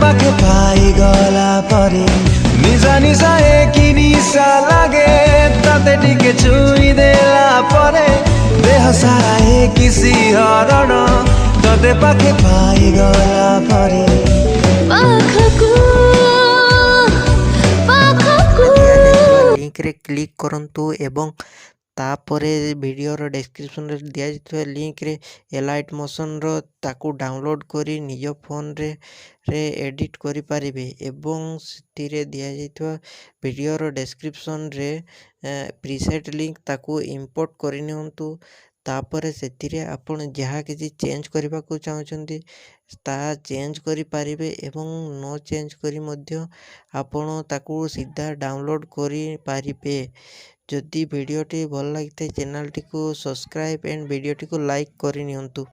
पाखे पाई गला परे निजा निजा कि निशा लागे ताते टिके छुई देला परे देह सारा किसी हरण तते पाखे पाई गला परे लिंक रे क्लिक करंतु एवं तापर वीडियोर डिस्क्रिप्शन रे दिया जाइଥିବା लिंक रे एलाइट मोशन रो ताकू डाउनलोड करी निज फोन रे एडिट करि पारिबे एवं सिथिरे दिया जाइଥିବା वीडियोर डिस्क्रिप्शन रे प्रीसेट लिंक ताकू इंपोर्ट करि नियंतु तापर सेथिरे आपण जहाँ किसी चेंज करबा को चाहउछंती ता चेंज करि पारिबे एवं नो चेंज करी मध्य आपण ताकू सीधा डाउनलोड करि पारिबे। जदि वीडियोटी भल लगी चैनल टी को सब्सक्राइब एंड वीडियोटी को लाइक करि नियंतु।